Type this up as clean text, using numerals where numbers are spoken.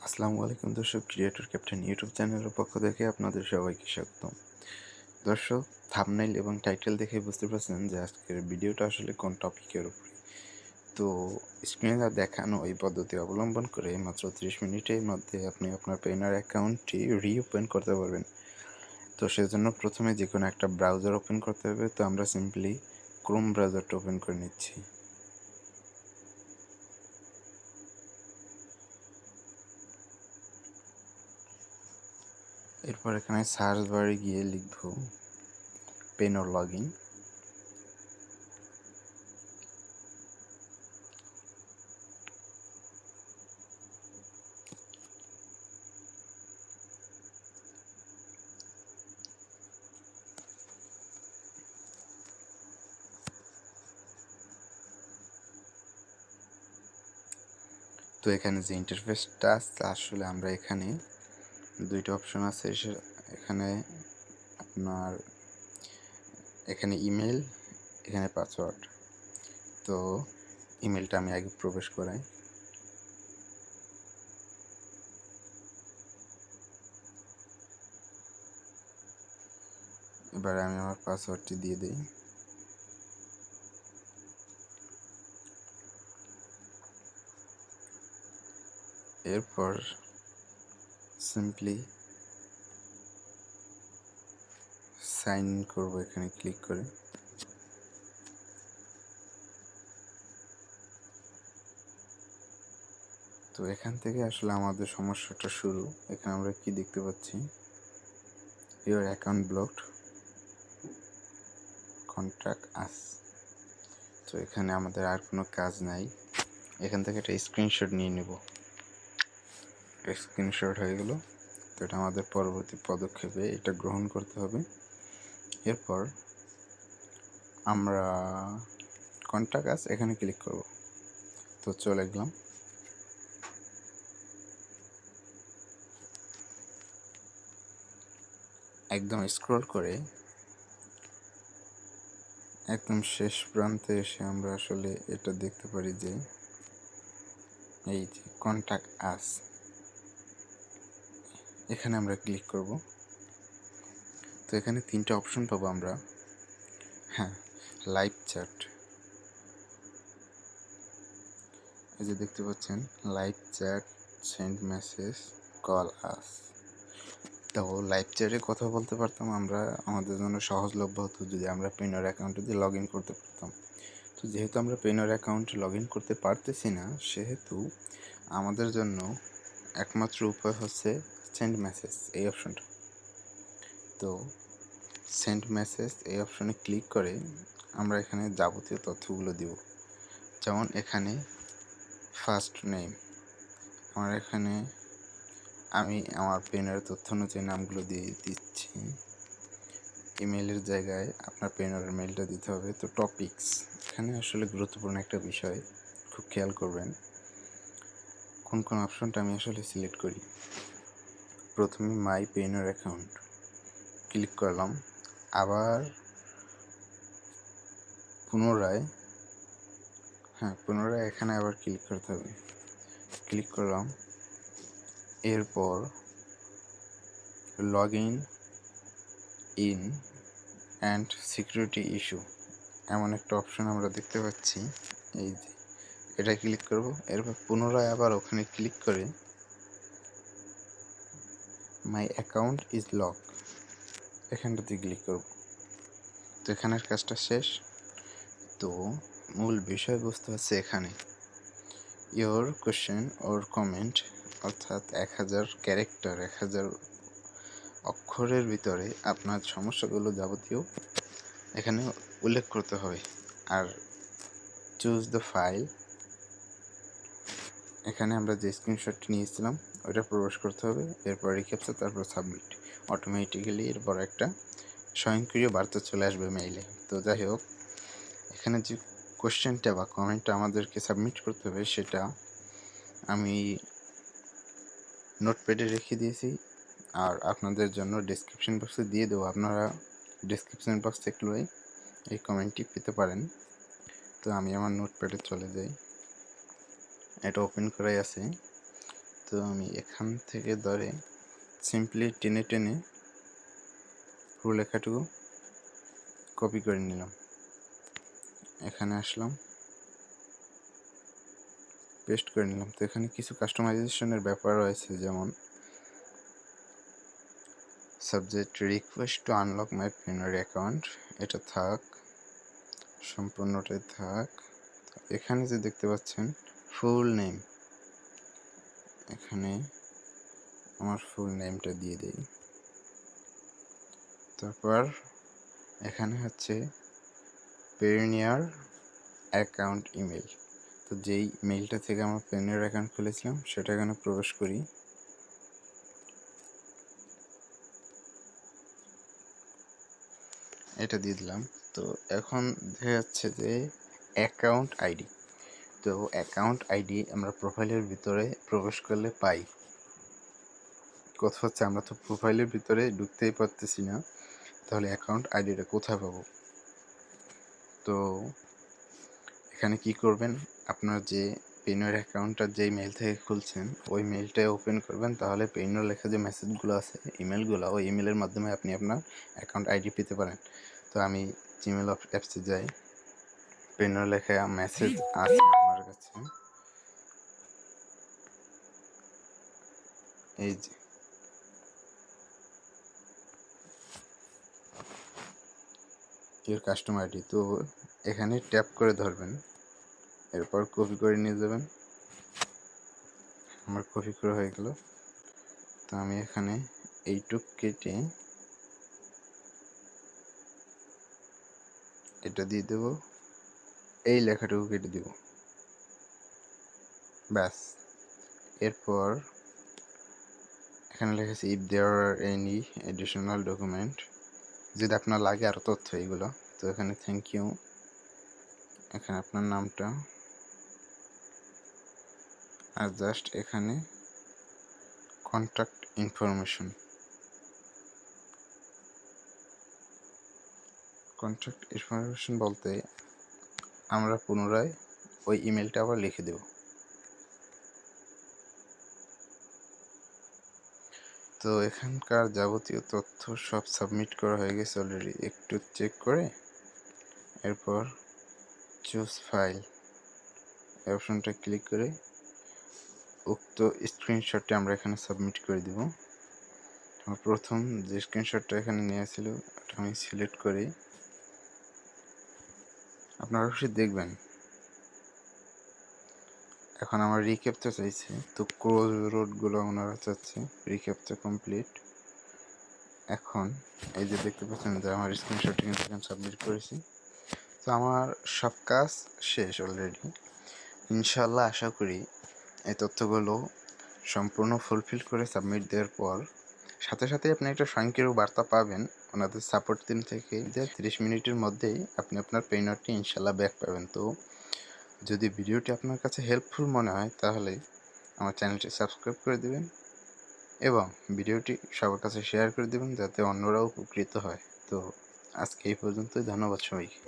আসসালামু আলাইকুম দর্শক, ক্রিয়েটর ক্যাপ্টেন ইউটিউব চ্যানেলের পক্ষ থেকে আপনাদের সবাইকে স্বাগতম। দর্শক, থাম্বনেইল এবং টাইটেল দেখে বুঝতে পারছেন যে আজকের ভিডিওটা আসলে কোন টপিকের উপরে। তো স্ক্রিনে দেখানো এই পদ্ধতি অবলম্বন করে মাত্র 30 মিনিটের মধ্যে আপনি আপনার পেইনার অ্যাকাউন্টটি রিওপেন করতে পারবেন। তো সেজন্য প্রথমে যে কোনো একটা ব্রাউজার ওপেন করতে হবে। তো আমরা সিম্পলি ক্রোম ব্রাউজারটা ওপেন করে নিচ্ছি। এরপর এখানে সার্চ বারে গিয়ে লিখব পেনর লগ ইন। তো এখানে যে ইন্টারফেসটা আছে, আসলে আমরা এখানে দুইটা অপশন আছে। এখানে আপনার এখানে ইমেল, এখানে পাসওয়ার্ড। তো ইমেলটা আমি আগে প্রবেশ করাই। এবারে আমি আমার পাসওয়ার্ডটি দিয়ে দিই। এরপর সিম্পলি সাইন ইন করবো এখানে ক্লিক করে। তো এখান থেকে আসলে আমাদের সমস্যাটা শুরু। এখানে আমরা কি দেখতে পাচ্ছি, your account blocked, contact us. তো এখানে আমাদের আর কোনো কাজ নাই। এখান থেকে একটা স্ক্রিনশট নিয়ে নেব। স্ক্রিনশট হয়ে গেল। তো এটা আমাদের পরবর্তী পদক্ষেপে এটা গ্রহণ করতে হবে। এরপর আমরা কন্ট্যাক্ট আস এখানে ক্লিক করব। তো চলে গেলাম। একদম স্ক্রল করে একদম শেষ প্রান্তে এসে আমরা আসলে এটা দেখতে পারি যে এই যে কন্ট্যাক্ট আস, এখানে আমরা ক্লিক করব। তো এখানে তিনটা অপশন পাবো আমরা। হ্যাঁ, লাইভ চ্যাট, এই যে দেখতে পাচ্ছেন live chat, send message, call আস। তো লাইভ চ্যাটে কথা বলতে পারতাম আমরা, আমাদের জন্য সহজলভ্য হতো যদি আমরা পেইনার অ্যাকাউন্টে দিয়ে লগ ইন করতে পারতাম। তো যেহেতু আমরা পেইনার অ্যাকাউন্টে লগ ইন করতে পারতেছি না, সেহেতু আমাদের জন্য একমাত্র উপায় হচ্ছে সেন্ড মেসেজ এই অপশনটা। তো সেন্ড মেসেজ এই অপশনে ক্লিক করে আমরা এখানে যাবতীয় তথ্যগুলো দিব। যেমন এখানে ফার্স্ট নেম, আমি আমার পেনের তথ্য অনুযায়ী নামগুলো দিয়ে দিচ্ছি। ইমেলের জায়গায় আপনার পেনের মেলটা দিতে হবে। তো টপিকস, এখানে আসলে গুরুত্বপূর্ণ একটা বিষয়, খুব খেয়াল করবেন কোন কোন অপশনটা আমি আসলে সিলেক্ট করি। প্রথমে মাই পেনের অ্যাকাউন্ট ক্লিক করলাম, আবার পুনরায় এখানে আবার ক্লিক করতে হবে। ক্লিক করলাম। এরপর log in and security issue এমন একটা অপশন আমরা দেখতে পাচ্ছি, এই যে এটা ক্লিক করব। এরপর পুনরায় আবার ওখানে ক্লিক করে মাই অ্যাকাউন্ট ইজ লক এখানটাতে ক্লিক করব। তো এখানের কাজটা শেষ। তো মূল বিষয়বস্তু আছে এখানে, ইওর কোশ্চেন ওর কমেন্ট, অর্থাৎ 1000 ক্যারেক্টার, 1000 অক্ষরের ভিতরে আপনার সমস্যাগুলো যাবতীয় এখানে উল্লেখ করতে হবে। আর চুজ দ্য ফাইল, এখানে আমরা যে স্ক্রিনশটটি নিয়েছিলাম ওইটা প্রবেশ করতে হবে। এরপর রিক্যাপচার, তারপর সাবমিট। অটোমেটিক্যালি এরপর একটা স্বয়ংক্রিয় বার্তা চলে আসবে মেইলে। তো যাই হোক, এখানে যে কোশ্চেনটা বা কমেন্টটা আমাদেরকে সাবমিট করতে হবে সেটা আমি নোটপ্যাডে রেখে দিয়েছি, আর আপনাদের জন্য ডেসক্রিপশন বক্সে দিয়ে দেবো। আপনারা ডেসক্রিপশন বক্স থেকে এই কমেন্টটি পেতে পারেন। তো আমি আমার নোটপ্যাডে চলে যাই, এটা ওপেন করাই আছে। তো তো আমি এখান থেকে ধরে সিম্পলি টেনে টেনে পুরো লেখাটুকু কপি করে নিলাম, এখানে আসলাম, পেস্ট করে নিলাম। তো এখানে কিছু কাস্টমাইজেশনের ব্যাপার রয়েছে, যেমন subject request to unlock my Payoneer account, এটা থাক, সম্পূর্ণটাই থাক। এখানে যে দেখতে পাচ্ছেন ফুল নেম, এখানে আমার ফুল নেমটা দিয়ে দিই। তারপর এখানে হচ্ছে পেইওনিয়ার অ্যাকাউন্ট ইমেল, তো যেই মেইলটা থেকে আমার পেইওনিয়ার অ্যাকাউন্ট খুলেছিলাম সেটা এখানে প্রবেশ করি। এটা দিয়ে দিলাম। তো এখন দেখা যাচ্ছে যে অ্যাকাউন্ট আইডি, তো অ্যাকাউন্ট আইডি আমরা প্রোফাইলের ভিতরে প্রবেশ করলে পাই। কথা হচ্ছে আমরা তো প্রোফাইলের ভিতরে ঢুকতেই পারতেছি না, তাহলে অ্যাকাউন্ট আইডিটা কোথায় পাবো? তো এখানে কি করবেন, আপনার যে পেইনোর অ্যাকাউন্টটা যেই মেইল থেকে খুলছেন ওই মেইলটাই ওপেন করবেন, তাহলে পেইনোর লেখা যে মেসেজগুলো আছে, ইমেলগুলো, ওই ইমেলের মাধ্যমে আপনি আপনার অ্যাকাউন্ট আইডি পেতে পারেন। তো আমি জিমেল অ্যাপসে যাই, পেইনোর লেখা মেসেজ আছে আমার কাছে, এই যে ইউর কাস্টমার আইডি। তো এখানে ট্যাপ করে ধরবেন, এরপর কপি করে নিয়ে যাবেন। আমার কপি করে হয়ে গেল। তো আমি এখানে এইটুক কেটে এটা দিয়ে দেব, এই লেখাটুকু কেটে দেব, ব্যাস। এরপর এখানে লেখা if there are any additional document, যদি আপনার লাগে আরও তথ্য এইগুলো, তো এখানে থ্যাংক ইউ, এখানে আপনার নামটা, আর জাস্ট এখানে কন্ট্যাক্ট ইনফরমেশন, কন্ট্যাক্ট ইনফরমেশন বলতে আমরা পুনরায় ওই ইমেলটা আবার লিখে দেব। তো এখানকার যাবতীয় তথ্য সব সাবমিট করা হয়ে গেছে অলরেডি, একটু চেক করে এরপর চুজ ফাইল এই অপশনটা ক্লিক করে উক্ত স্ক্রিনশটটি আমরা এখানে সাবমিট করে দিব। আমার প্রথম যে স্ক্রিনশটটা এখানে নিয়েছিল ওটা আমি সিলেক্ট করি, আপনারা অবশ্যই দেখবেন। এখন আমার রিক্যাপচা চাইছে, তো ক্রস রোডগুলো ওনারা চাচ্ছে, রিক্যাপচা কমপ্লিট। এখন এই যে দেখতে পাচ্ছেন যে আমার স্ক্রিনশটটা কিন্তু এখানে সাবমিট করেছি। তো আমার সব কাজ শেষ অলরেডি। ইনশাল্লাহ আশা করি এই তথ্যগুলো সম্পূর্ণ ফুলফিল করে সাবমিট দেওয়ার পর সাথে সাথে আপনি একটা স্বয়ংক্রিয় বার্তা পাবেন ওনাদের সাপোর্ট টিম থেকে, যে 30 মিনিটের মধ্যেই আপনি আপনার পেইনোরটি ইনশাল্লাহ ব্যাক পাবেন। তো যদি ভিডিওটি আপনার কাছে হেল্পফুল মনে হয় তাহলে আমার চ্যানেলটি সাবস্ক্রাইব করে দেবেন এবং ভিডিওটি সবার কাছে শেয়ার করে দেবেন যাতে অন্যরাও উপকৃত হয়। তো আজকে এই পর্যন্তই, ধন্যবাদ সবাইকে।